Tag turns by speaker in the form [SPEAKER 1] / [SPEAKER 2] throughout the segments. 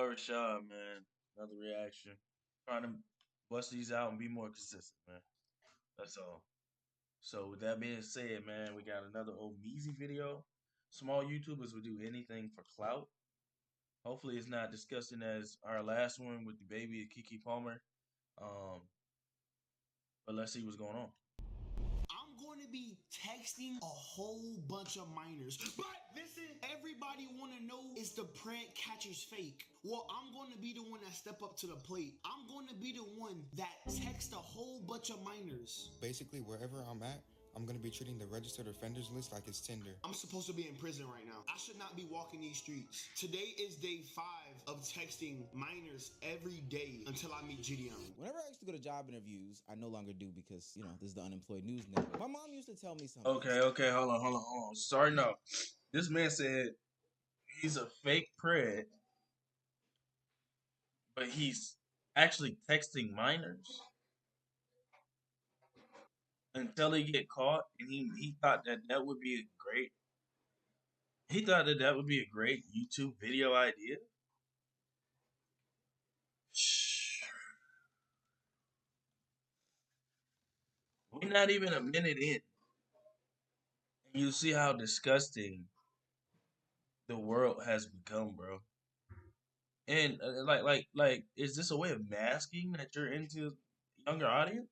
[SPEAKER 1] Rashad, man. Another reaction. Trying to bust these out and be more consistent, man. That's all. So with that being said, man, we got another old Meezy video. Small YouTubers will do anything for clout. Hopefully it's not disgusting as our last one with the baby of Kiki Palmer. Um, but let's see what's going on.
[SPEAKER 2] I'm going to be texting a whole bunch of minors. But listen, everybody want to know, is the prank catchers fake? Well, I'm going to be the one that step up to the plate. I'm going to be the one that text a whole bunch of minors.
[SPEAKER 3] Basically, wherever I'm at, I'm going to be treating the registered offenders list like it's Tinder.
[SPEAKER 2] I'm supposed to be in prison right now. I should not be walking these streets. Today is day 5 of texting minors every day until I meet Gideon.
[SPEAKER 4] Whenever I used to go to job interviews, I no longer do because, this is the unemployed news network. My mom used to tell me something.
[SPEAKER 1] Okay, hold on. Sorry, no. This man said he's a fake pred, but he's actually texting minors until he get caught, and he thought that would be a great. He thought that would be a great YouTube video idea. We're not even a minute in, and you see how disgusting the world has become, bro. And is this a way of masking that you're into younger audience?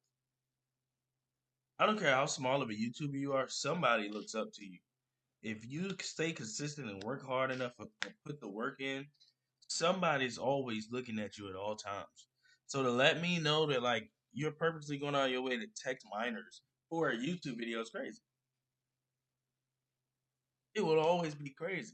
[SPEAKER 1] I don't care how small of a YouTuber you are, somebody looks up to you. If you stay consistent and work hard enough and put the work in, somebody's always looking at you at all times. So to let me know that like you're purposely going out of your way to text minors for a YouTube video is crazy. It will always be crazy.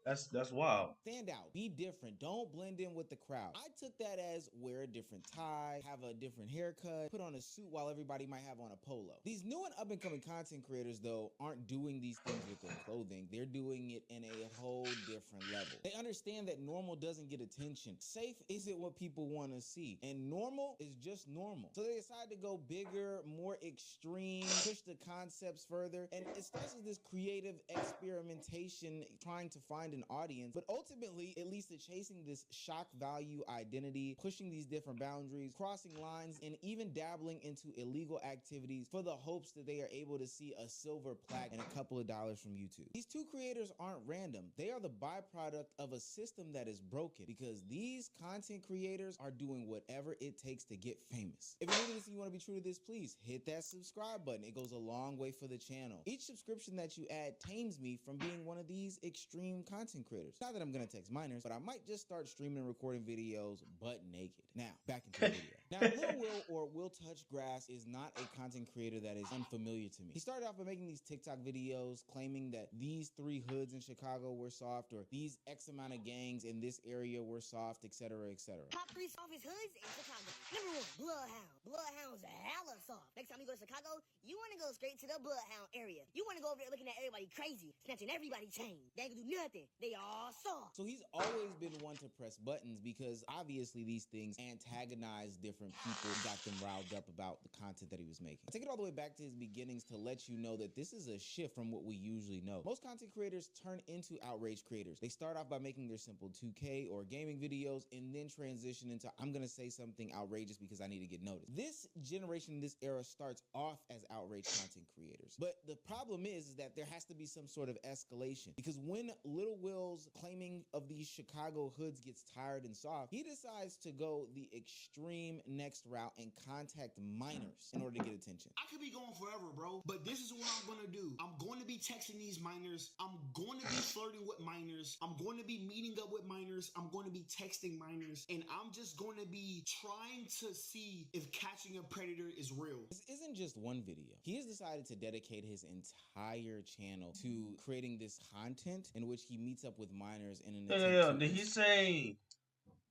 [SPEAKER 1] That's wild.
[SPEAKER 4] Stand out, be different, don't blend in with the crowd. I took that as wear a different tie, have a different haircut, put on a suit while everybody might have on a polo. These new and up and coming content creators though aren't doing these things with their clothing. They're doing it in a whole different level. They understand that normal doesn't get attention. Safe isn't what people want to see, and normal is just normal. So they decide to go bigger, more extreme, push the concepts further, and it starts with this creative experimentation trying to find an audience, but ultimately it leads to chasing this shock value identity, pushing these different boundaries, crossing lines, and even dabbling into illegal activities for the hopes that they are able to see a silver plaque and a couple of dollars from YouTube. These two creators aren't random. They are the byproduct of a system that is broken because these content creators are doing whatever it takes to get famous. If you're new to this and you want to be true to this, please hit that subscribe button. It goes a long way for the channel. Each subscription that you add tames me from being one of these extreme content creators. Not that I'm gonna text minors, but I might just start streaming and recording videos butt naked. Now, back into the video. Now, Lil Will or Will Touch Grass is not a content creator that is unfamiliar to me. He started off by making these TikTok videos claiming that these 3 hoods in Chicago were soft, or these X amount of gangs in this area were soft, etc., etc.
[SPEAKER 5] Top 3 softest hoods in Chicago. Number 1, Bloodhound. Bloodhound's hella soft. Next time you go to Chicago, you want to go straight to the Bloodhound area. You want to go over there looking at everybody crazy, snatching everybody's chain. They ain't gonna do nothing. They all soft.
[SPEAKER 4] So he's always been one to press buttons because obviously these things antagonize different people, got them riled up about the content that he was making. I take it all the way back to his beginnings to let you know that this is a shift from what we usually know. Most content creators turn into outrage creators. They start off by making their simple 2K or gaming videos and then transition into I'm gonna say something outrageous because I need to get noticed. This generation, this era starts off as outrage content creators. But the problem is that there has to be some sort of escalation because when Lil Will's claiming of these Chicago hoods gets tired and soft, he decides to go the extreme next route and contact minors in order to get attention.
[SPEAKER 2] I could be going forever, bro, but this is what I'm gonna do. I'm going to be texting these minors. I'm going to be flirting with minors. I'm going to be meeting up with minors. I'm going to be texting minors, and I'm just going to be trying to see if catching a predator is real.
[SPEAKER 4] This isn't just one video. He has decided to dedicate his entire channel to creating this content in which he meets up with minors in an attempt to...
[SPEAKER 1] Did he say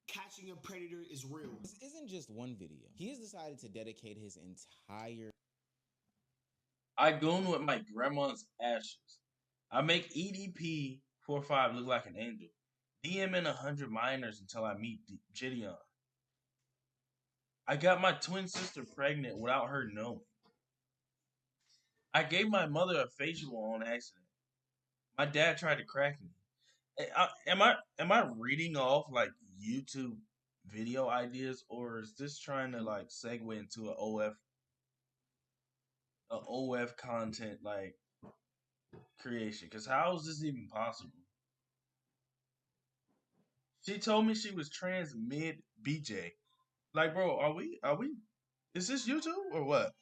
[SPEAKER 2] catching a predator is real?
[SPEAKER 4] This isn't just one video. He has decided to dedicate his entire...
[SPEAKER 1] I goon with my grandma's ashes. I make EDP 45 look like an angel. DMing 100 minors until I meet Gideon. I got my twin sister pregnant without her knowing. I gave my mother a facial on accident. My dad tried to crack me. Am I reading off like YouTube video ideas, or is this trying to like segue into a OF content like creation? Because how is this even possible? She told me she was trans mid BJ. Like, bro, are we? Is this YouTube or what?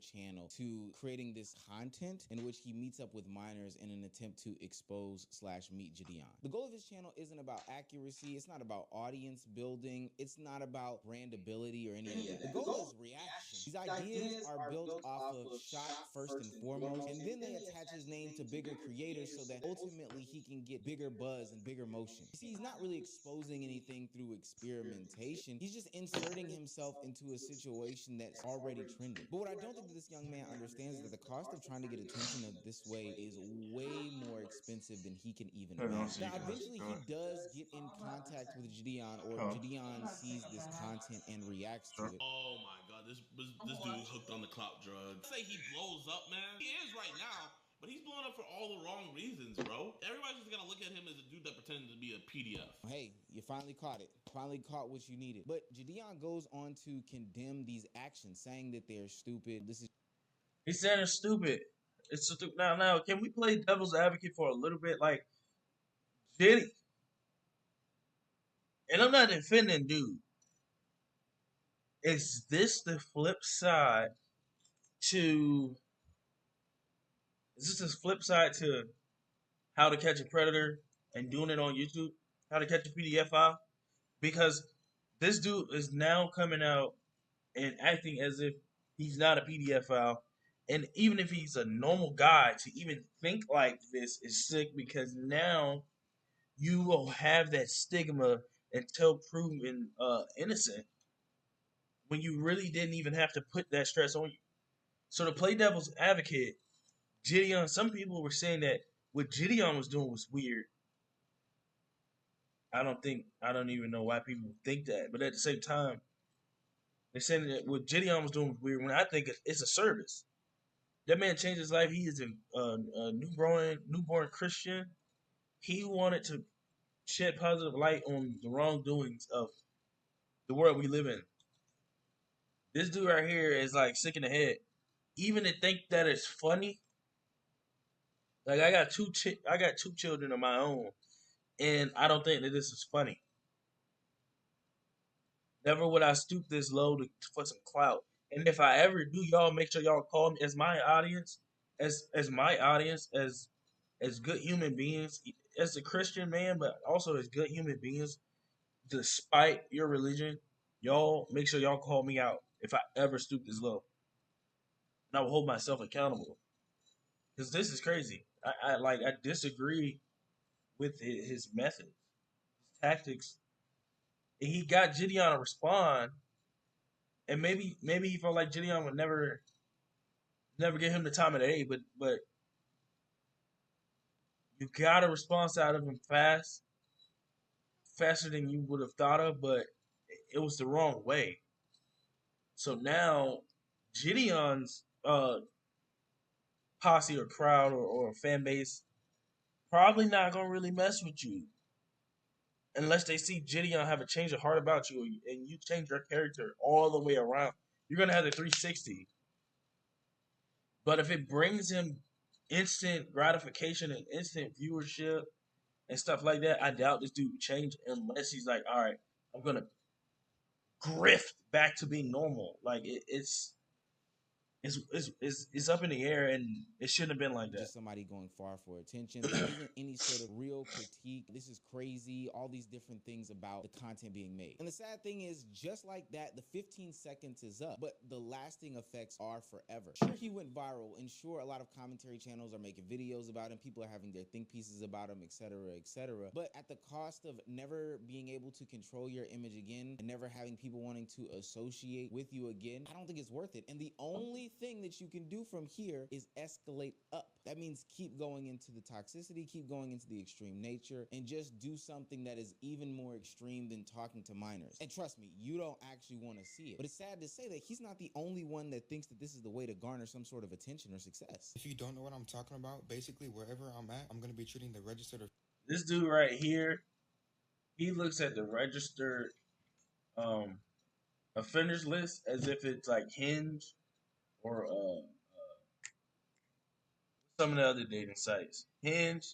[SPEAKER 4] channel to creating this content in which he meets up with minors in an attempt to expose slash meet Gideon. The goal of his channel isn't about accuracy, it's not about audience building, it's not about brandability or any of that. The goal is reaction. These ideas are built off of shot first and foremost, and then they attach his name to bigger creators so that ultimately he can get bigger buzz and bigger motion. You see, he's not really exposing anything through experimentation, he's just inserting himself into a situation that's already trending. But what I don't think that this young man understands is that the cost of trying to get attention in this way is way more expensive than he can even
[SPEAKER 1] Hold on,
[SPEAKER 4] imagine.
[SPEAKER 1] so
[SPEAKER 4] Now,
[SPEAKER 1] you can
[SPEAKER 4] eventually
[SPEAKER 1] go
[SPEAKER 4] he
[SPEAKER 1] ahead.
[SPEAKER 4] does get in contact with Gideon, or
[SPEAKER 1] Huh?
[SPEAKER 4] Gideon sees this content and reacts to
[SPEAKER 1] Sure.
[SPEAKER 4] it.
[SPEAKER 2] Oh my god, this dude hooked on the clout drug. Say he blows up, man. He is right now, but he's blowing up for all the wrong reasons, bro. Everybody's just gonna look at him as a dude that pretended to be a PDF.
[SPEAKER 4] Hey, you finally caught it. Finally caught what you needed. But Gideon goes on to condemn these actions, saying that they're stupid. This is
[SPEAKER 1] He said it's stupid. It's stupid. Now, can we play devil's advocate for a little bit? Like, Diddy, and I'm not defending dude. Is this the flip side to? Is this the flip side to How to Catch a Predator and doing it on YouTube? How to Catch a PDF file? Because this dude is now coming out and acting as if he's not a PDF file. And even if he's a normal guy, to even think like this is sick because now you will have that stigma until proven innocent when you really didn't even have to put that stress on you. So to play devil's advocate, Gideon, some people were saying that what Gideon was doing was weird. I don't even know why people think that. But at the same time, they're saying that what Gideon was doing was weird when I think it's a service. That man changed his life. He is a newborn Christian. He wanted to shed positive light on the wrongdoings of the world we live in. This dude right here is like sick in the head. Even to think that it's funny. Like I got two children of my own, and I don't think that this is funny. Never would I stoop this low for some clout. And if I ever do, y'all make sure y'all call me as my audience, as my audience, as good human beings, as a Christian man, but also as good human beings, despite your religion. Y'all make sure y'all call me out if I ever stoop this low, and I will hold myself accountable because this is crazy. I disagree with his methods, his tactics. And he got Gideon to respond, and maybe he felt like Gideon would never give him the time of the day, but you got a response out of him faster than you would have thought of, but it was the wrong way. So now Gideon's posse or crowd or fan base probably not gonna really mess with you unless they see Gideon have a change of heart about you and you change your character all the way around. You're gonna have the 360. But if it brings him instant gratification and instant viewership and stuff like that, I doubt this dude would change unless he's like, all right, I'm gonna grift back to being normal. Like it's up in the air and it shouldn't have been like that.
[SPEAKER 4] just somebody going far for attention. This isn't any sort of real critique. This is crazy. All these different things about the content being made. And the sad thing is, just like that, the 15 seconds is up, but the lasting effects are forever. Sure, he went viral, and sure, a lot of commentary channels are making videos about him. People are having their think pieces about him, etc., etc. But at the cost of never being able to control your image again and never having people wanting to associate with you again, I don't think it's worth it. And the only thing that you can do from here is escalate up. That means keep going into the toxicity, keep going into the extreme nature, and just do something that is even more extreme than talking to minors. And trust me, you don't actually want to see it. But it's sad to say that he's not the only one that thinks that this is the way to garner some sort of attention or success.
[SPEAKER 3] If you don't know what I'm talking about, basically wherever I'm at, I'm going to be treating the registered
[SPEAKER 1] This dude right here, he looks at the registered um offenders list as if it's like Hinge or some of the other dating sites. Hinge,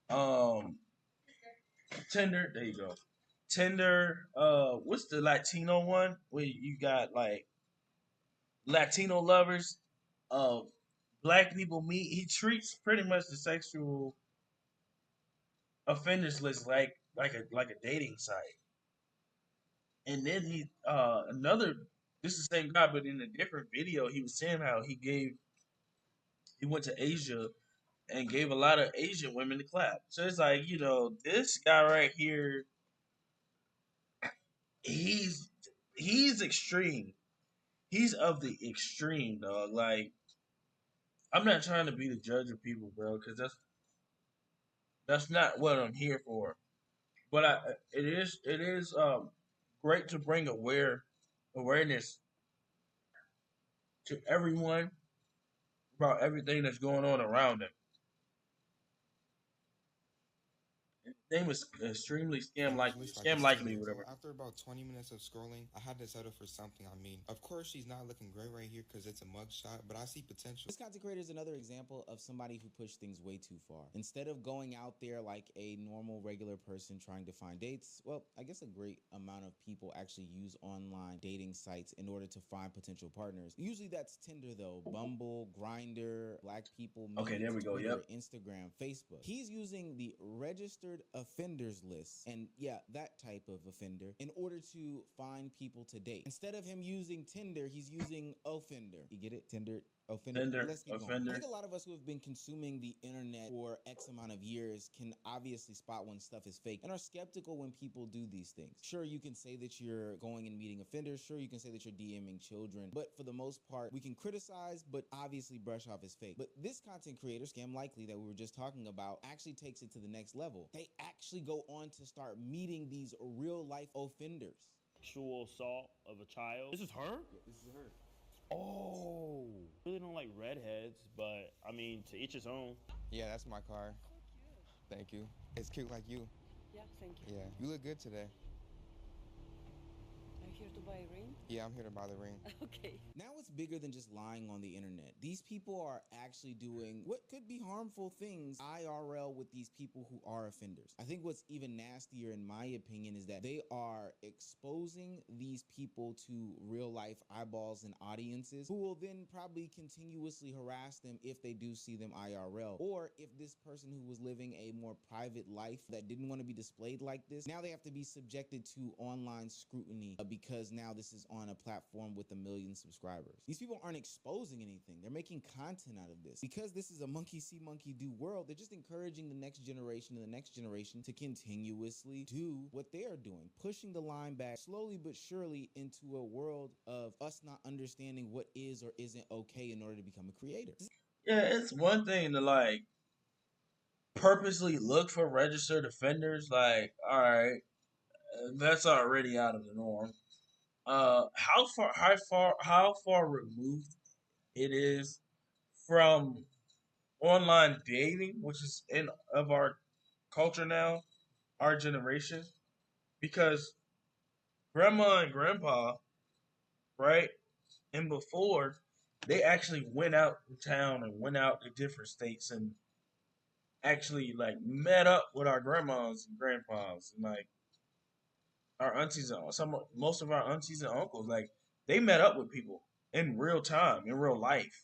[SPEAKER 1] um, Tinder. There you go. Tinder. What's the Latino one where you got like Latino lovers? Black people meet. He treats pretty much the sexual offenders list like a dating site. And then he another. This is the same guy, but in a different video, he was saying how he went to Asia and gave a lot of Asian women the clap. So it's like, this guy right here, he's he's extreme. He's of the extreme, dog. Like, I'm not trying to be the judge of people, bro, because that's not what I'm here for. But it is great to bring awareness to everyone about everything that's going on around them. His name was extremely
[SPEAKER 3] Evangelist like
[SPEAKER 1] scam
[SPEAKER 3] it's
[SPEAKER 1] likely,
[SPEAKER 3] Tinder. So
[SPEAKER 1] whatever.
[SPEAKER 3] after about 20 minutes of scrolling, I had to settle for something. I mean, of course she's not looking great right here because it's a mugshot, but I see potential.
[SPEAKER 4] This content creator is another example of somebody who pushed things way too far. Instead of going out there like a normal, regular person trying to find dates, well, I guess a great amount of people actually use online dating sites in order to find potential partners. Usually that's Tinder though, Bumble, Grinder, Black People
[SPEAKER 1] Okay,
[SPEAKER 4] Meet,
[SPEAKER 1] there we go.
[SPEAKER 4] Twitter,
[SPEAKER 1] Yep.
[SPEAKER 4] Instagram, Facebook. He's using the registered offenders list, and yeah, that type of offender, in order to find people to date. Instead of him using Tinder, he's using Offender. You get it? Tinder, Offender.
[SPEAKER 1] Offender,
[SPEAKER 4] Let's keep going. I
[SPEAKER 1] offender.
[SPEAKER 4] think a lot of us who have been consuming the internet for X amount of years can obviously spot when stuff is fake and are skeptical when people do these things. Sure, you can say that you're going and meeting offenders. Sure, you can say that you're DMing children. But for the most part, we can criticize, but obviously brush off as fake. But this content creator, Scam Likely, that we were just talking about, actually takes it to the next level. They actually go on to start meeting these real life offenders.
[SPEAKER 6] Sexual assault of a child. This is her?
[SPEAKER 4] Yeah, this is her.
[SPEAKER 6] Oh. Really don't like redheads, but I mean, to each his own.
[SPEAKER 3] Yeah, that's my car. Thank you. It's cute like you.
[SPEAKER 7] Yeah, thank you.
[SPEAKER 3] Yeah, you look good today.
[SPEAKER 7] Are you here to buy a ring?
[SPEAKER 3] Yeah, I'm here to buy the ring.
[SPEAKER 7] Okay.
[SPEAKER 4] Now it's bigger than just lying on the internet. These people are actually doing what could be harmful things IRL with these people who are offenders. I think what's even nastier, in my opinion, is that they are exposing these people to real life eyeballs and audiences who will then probably continuously harass them if they do see them IRL. Or if this person who was living a more private life that didn't want to be displayed like this, now they have to be subjected to online scrutiny because now this is on a platform with 1 million subscribers. These people aren't exposing anything. They're making content out of this. Because this is a monkey see, monkey do world, they're just encouraging the next generation and the next generation to continuously do what they are doing, pushing the line back slowly but surely into a world of us not understanding what is or isn't okay in order to become a creator.
[SPEAKER 1] Yeah, it's one thing to like purposely look for registered offenders. Like, all right, that's already out of the norm. How far removed it is from online dating, which is in of our culture now, our generation, because grandma and grandpa, right, and before, they actually went out to town and went out to different states and actually like met up with our grandmas and grandpas and like our aunties and most of our aunties and uncles. Like, they met up with people in real time, in real life,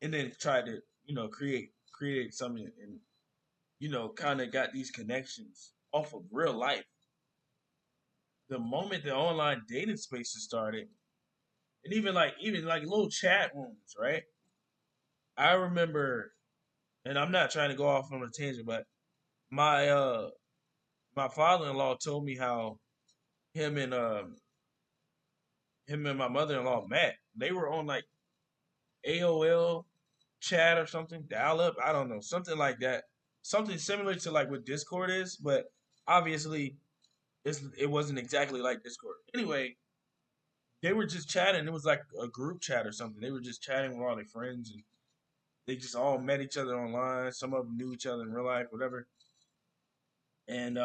[SPEAKER 1] and then tried to create something, and kind of got these connections off of real life. The moment the online dating spaces started, and even like little chat rooms, right? I remember, and I'm not trying to go off on a tangent, but my my father-in-law told me how him and my mother-in-law met. They were on like AOL chat or something, dial up. I don't know, something like that, something similar to like what Discord is, but obviously it wasn't exactly like Discord. Anyway, they were just chatting. It was like a group chat or something. They were just chatting with all their friends, and they just all met each other online. Some of them knew each other in real life, whatever. and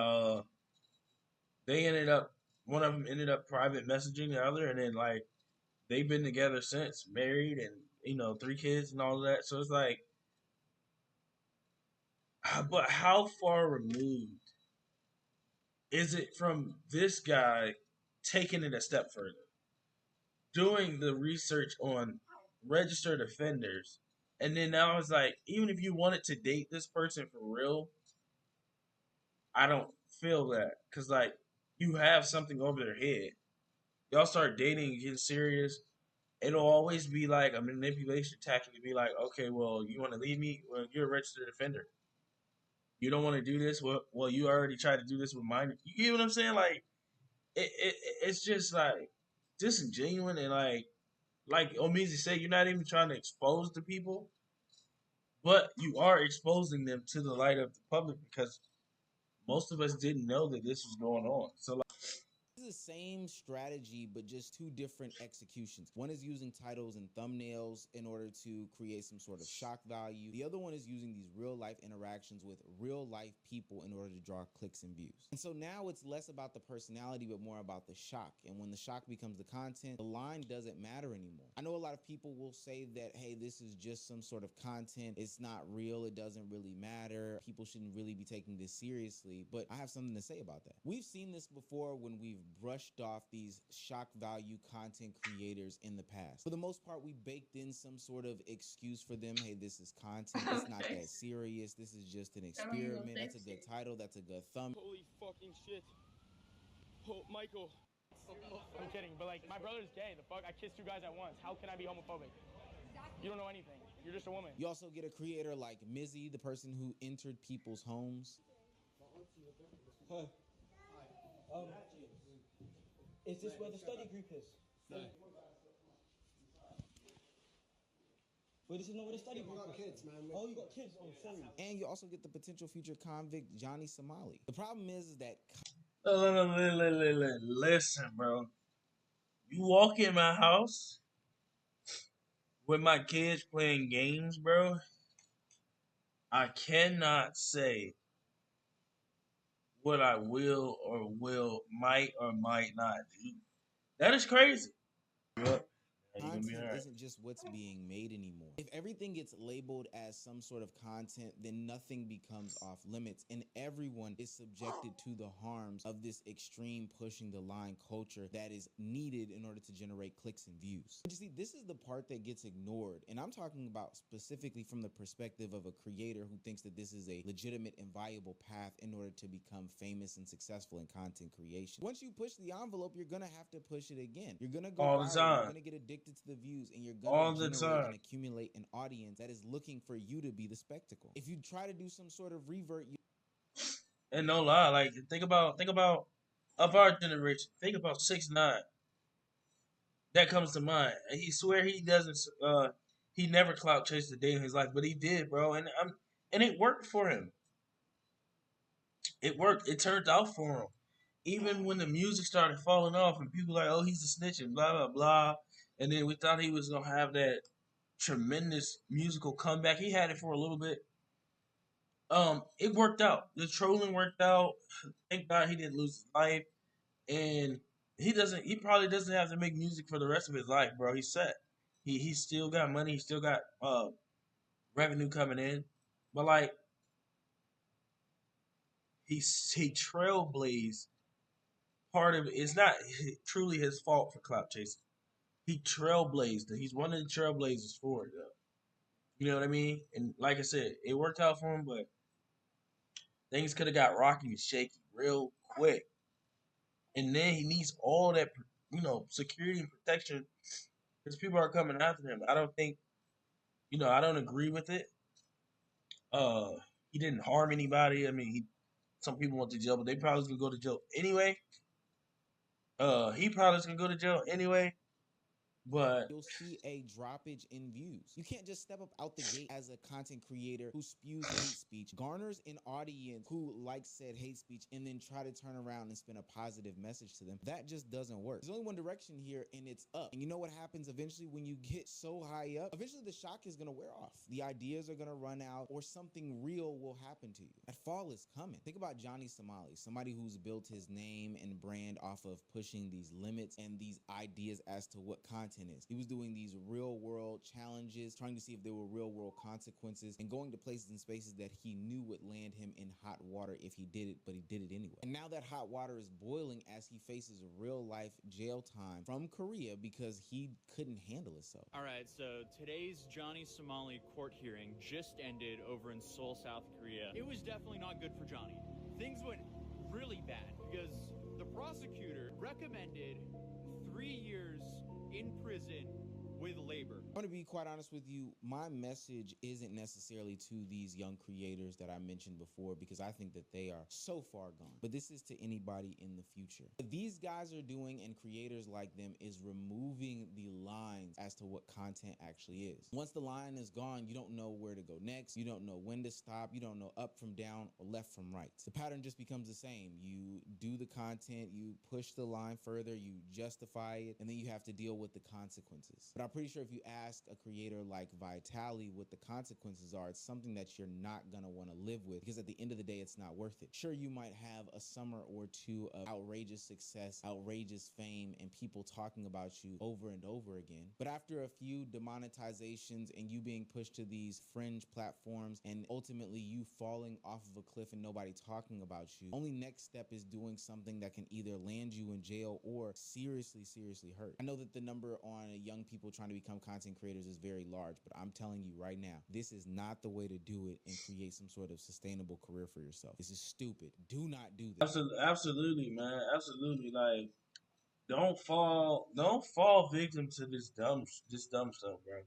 [SPEAKER 1] they ended up one of them ended up private messaging the other, and then like they've been together since, married, and 3 kids and all of that. So it's like, but how far removed is it from this guy taking it a step further, doing the research on registered offenders, and then now it's like, even if you wanted to date this person for real, I don't feel that, because like you have something over their head. Y'all start dating and getting serious, it'll always be like a manipulation tactic to be like, okay, well, you want to leave me? Well, you're a registered offender. You don't want to do this? Well, you already tried to do this with mine. You get what I'm saying? Like, it's just like disingenuous, and like Omizi said, you're not even trying to expose the people, but you are exposing them to the light of the public, because most of us didn't know that this was going on. So like,
[SPEAKER 4] This is the same strategy, but just two different executions. One is using titles and thumbnails in order to create some sort of shock value. The other one is using these real life interactions with real life people in order to draw clicks and views. And so now it's less about the personality, but more about the shock. And when the shock becomes the content, the line doesn't matter anymore. I know a lot of people will say that, hey, this is just some sort of content. It's not real. It doesn't really matter. People shouldn't really be taking this seriously. But I have something to say about that. We've seen this before when we've brushed off these shock value content creators in the past. For the most part, we baked in some sort of excuse for them. Hey, this is content. It's not that serious. This is just an experiment. That's a good title. That's a good thumb.
[SPEAKER 8] Holy fucking shit. Oh, Michael. I'm kidding, but like, my brother's gay. The fuck? I kissed 2 guys at once. How can I be homophobic? You don't know anything. You're just a woman.
[SPEAKER 4] You also get a creator like Mizzy, the person who entered people's homes.
[SPEAKER 9] Hi. Is this where the study group is? No. Wait, this is not where the study group is? Kids, man. Oh, you got kids? Oh, sorry.
[SPEAKER 4] And you also get the potential future convict, Johnny Somali. The problem is that...
[SPEAKER 1] Listen, bro. You walk in my house with my kids playing games, bro. I cannot say what I might or might not do. That is crazy.
[SPEAKER 4] Content isn't just what's being made anymore. If everything gets labeled as some sort of content, then nothing becomes off limits, and everyone is subjected to the harms of this extreme pushing the line culture that is needed in order to generate clicks and views. But you see, this is the part that gets ignored, and I'm talking about specifically from the perspective of a creator who thinks that this is a legitimate and viable path in order to become famous and successful in content creation. Once you push the envelope, you're gonna have to push it again. You're gonna go
[SPEAKER 1] all the
[SPEAKER 4] viral,
[SPEAKER 1] time.
[SPEAKER 4] you're gonna get addicted to the views, and you're
[SPEAKER 1] all
[SPEAKER 4] gonna
[SPEAKER 1] the
[SPEAKER 4] generate
[SPEAKER 1] time
[SPEAKER 4] and accumulate an audience that is looking for you to be the spectacle. If you try to do some sort of revert,
[SPEAKER 1] and no lie, like think about of our generation. Think about 6ix9ine. That comes to mind. He swear he doesn't. He never clout chased a day in his life, but he did, bro. And it worked for him. It worked. It turned out for him. Even when the music started falling off and people like, oh, he's a snitch and blah blah blah, and then we thought he was gonna have that tremendous musical comeback. He had it for a little bit. It worked out. The trolling worked out. Thank God he didn't lose his life, and he doesn't. He probably doesn't have to make music for the rest of his life, bro. He's set. He still got money. He still got revenue coming in, but like he trailblazed part of it. It's not truly his fault for clout chasing. He trailblazed it. He's one of the trailblazers for it, though. You know what I mean? And like I said, it worked out for him, but things could have got rocky and shaky real quick. And then he needs all that, security and protection because people are coming after him. I don't think, I don't agree with it. Uh, he didn't harm anybody. I mean, some people went to jail, but they probably was gonna go to jail anyway. He probably was gonna go to jail anyway. But
[SPEAKER 4] you'll see a droppage in views. You can't just step up out the gate as a content creator who spews hate speech, garners an audience who likes said hate speech, and then try to turn around and spin a positive message to them. That just doesn't work. There's only one direction here, and it's up. And you know what happens eventually when you get so high up? Eventually the shock is gonna wear off. The ideas are gonna run out, or something real will happen to you. That fall is coming. Think about Johnny Somali, somebody who's built his name and brand off of pushing these limits and these ideas as to what content is. He was doing these real world challenges, trying to see if there were real world consequences, and going to places and spaces that he knew would land him in hot water if he did it, but he did it anyway. And now that hot water is boiling as he faces real life jail time from Korea because he couldn't handle himself.
[SPEAKER 10] All right, so today's Johnny Somali court hearing just ended over in Seoul, South Korea. It was definitely not good for Johnny. Things went really bad because the prosecutor recommended 3 years in prison with labor.
[SPEAKER 4] I'm going to be quite honest with you. My message isn't necessarily to these young creators that I mentioned before, because I think that they are so far gone. But this is to anybody in the future. What these guys are doing, and creators like them, is removing the lines as to what content actually is. Once the line is gone, you don't know where to go next. You don't know when to stop. You don't know up from down or left from right. The pattern just becomes the same. You do the content, you push the line further, you justify it, and then you have to deal with the consequences. But I'm pretty sure if you ask a creator like Vitali what the consequences are, it's something that you're not gonna want to live with, because at the end of the day, it's not worth it. Sure, you might have a summer or two of outrageous success, outrageous fame, and people talking about you over and over again. But after a few demonetizations and you being pushed to these fringe platforms, and ultimately you falling off of a cliff and nobody talking about you, only next step is doing something that can either land you in jail or seriously hurt. I know that the number on young people trying to become content creators is very large, but I'm telling you right now, this is not the way to do it and create some sort of sustainable career for yourself. This is stupid. Do not do this.
[SPEAKER 1] absolutely, man, absolutely. Like, don't fall victim to this dumb stuff, bro.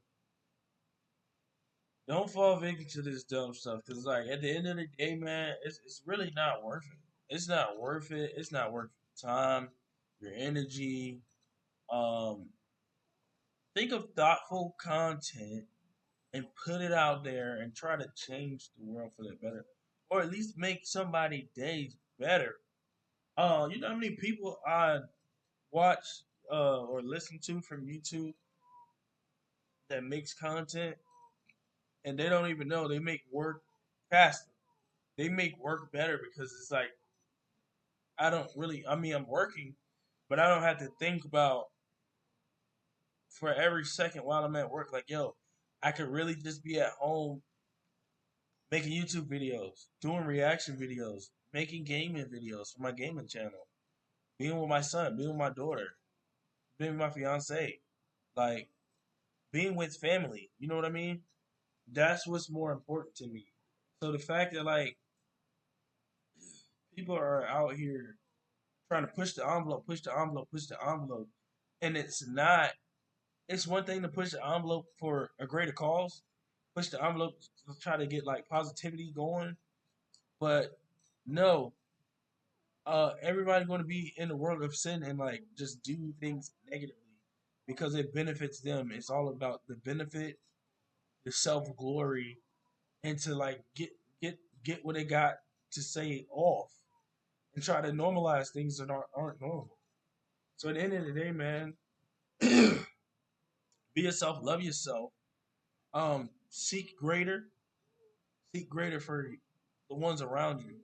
[SPEAKER 1] Don't fall victim to this dumb stuff, because like at the end of the day, man, it's really not worth it. It's not worth it. It's not worth your time, your energy. Um, think of thoughtful content and put it out there and try to change the world for the better, or at least make somebody days better. You know how many people I watch or listen to from YouTube that makes content, and they don't even know they make work faster. They make work better because it's like, I don't really. I mean, I'm working, but I don't have to think about for every second while I'm at work. Like, yo, I could really just be at home making YouTube videos, doing reaction videos, making gaming videos for my gaming channel, being with my son, being with my daughter, being with my fiance, like being with family. You know what I mean? That's what's more important to me. So the fact that like people are out here trying to push the envelope, push the envelope, push the envelope, and it's not. It's one thing to push the envelope for a greater cause, push the envelope to try to get like positivity going, but no, everybody going to be in the world of sin and like just do things negatively because it benefits them. It's all about the benefit, the self glory, and to like get what they got to say off and try to normalize things that aren't normal. So at the end of the day, man, be yourself, love yourself, seek greater for the ones around you.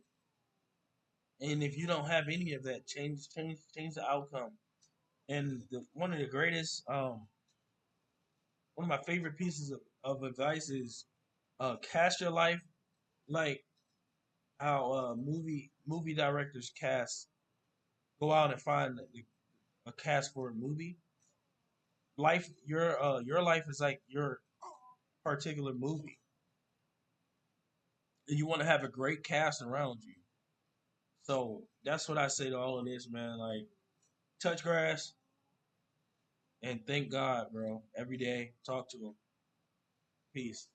[SPEAKER 1] And if you don't have any of that, change the outcome. And one of the greatest, one of my favorite pieces of advice is cast your life like how movie directors cast go out and find a cast for a movie. Your life is like your particular movie, and you want to have a great cast around you. So that's what I say to all of this, man. Like, touch grass and thank God, bro. Every day, talk to him. Peace.